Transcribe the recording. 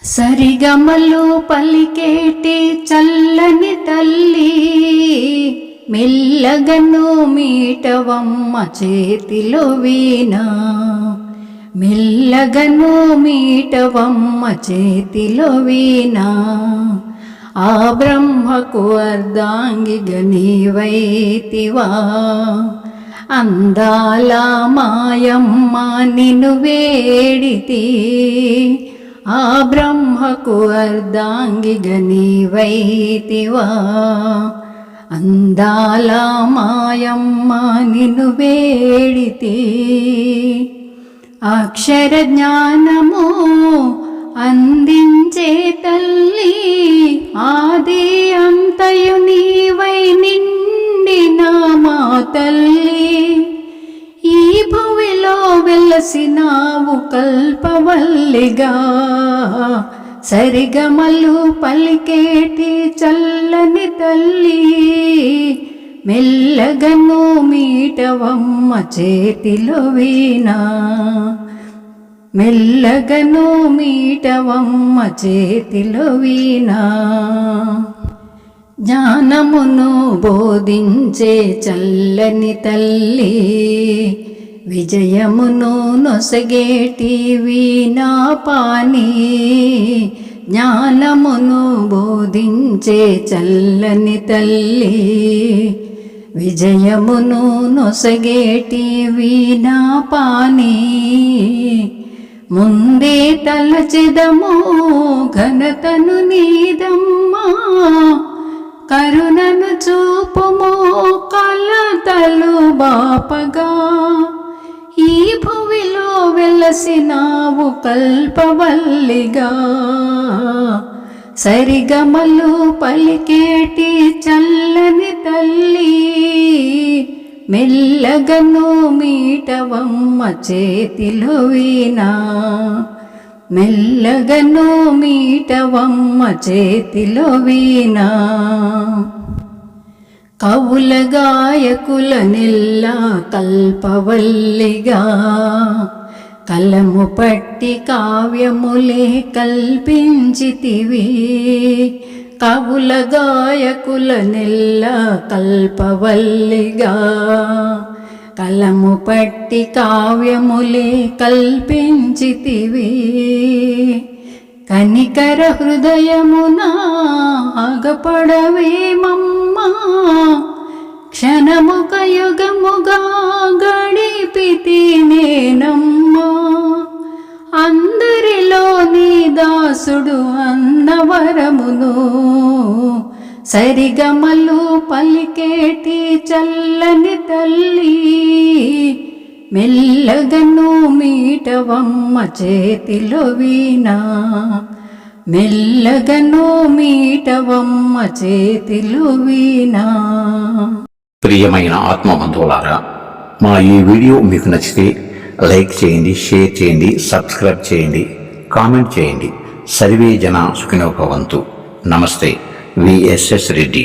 సరిగమలు పలికేటి చల్లని తల్లి, మెల్లగను మీటవమ్మ చేతిలో వీణ. మెల్లగను మీటవమ్మ చేతిలో వీణ. ఆ బ్రహ్మకు అర్ధాంగిగా నీవైతివా. అందాల మాయమ్మ నిన్ను వేడితి, ఆ బ్రహ్మకు అర్ధాంగిగా నీవైతివా. అందాల మాయమ్మ నిన్ను వేడితి. అక్షర జ్ఞానము అందించే తల్లి, ఆది అంతయు నీవై నిండిన మా తల్లి. ఈ భువిలో వెలసినావు కల్పవల్లిగా, సరిగమలు పలికేటి చల్లని తల్లి. మెల్లగను మీటవమ్మ చేతిలో వీణ. మెల్లగను మీటవమ్మ చేతిలో వీణ. జ్ఞానమును బోధించే చల్లని తల్లి, విజయమును నొసగేటి వీణా పాని. జ్ఞానమును బోధించే చల్లని తల్లి, విజయమును నొసగేటి వీణా పాని. ముందే తలచెదము ఘనతను నీదమ్మా, కరుణను చూపుము కలతలు బాపగా. ఈ భువిలో వెలసినావు కల్పవల్లిగా, సరిగమలు పలికేటి చల్లని తల్లి. మెల్లగను మీటవమ్మ చేతిలో వీణ. మెల్లగను మీటవమ్మ చేతిలో వీణ. కవుల గాయకుల నెల్ల కల్పవల్లిగా, కలము పట్టి కావ్యములే కల్పించితివి. కవుల గాయకుల నెల్ల కల్పవల్లిగా, కలము పట్టి కావ్యములే కల్పించితివి. కనికర హృదయమున ఆగపడవేమమ్మా, క్షణముక యుగముగా గడిపితి నేనమ్మా. అందరిలో నీ దాసుడు అన్నవరమును, సరిగమలు పలికేటి చల్లని తల్లి. మెల్లగను మీటవమ్మ చేతిలో వీణ. మెల్లగను మీటవమ్మ చేతిలో వీణ. ప్రియమైన ఆత్మబంధువులారా, మా ఈ వీడియో మీకు నచ్చితే లైక్ చేయండి, షేర్ చేయండి, సబ్స్క్రైబ్ చేయండి, కామెంట్ చేయండి. సర్వే జన సుఖినో భవంతు. నమస్తే. విఎస్ఎస్ రెడ్డి.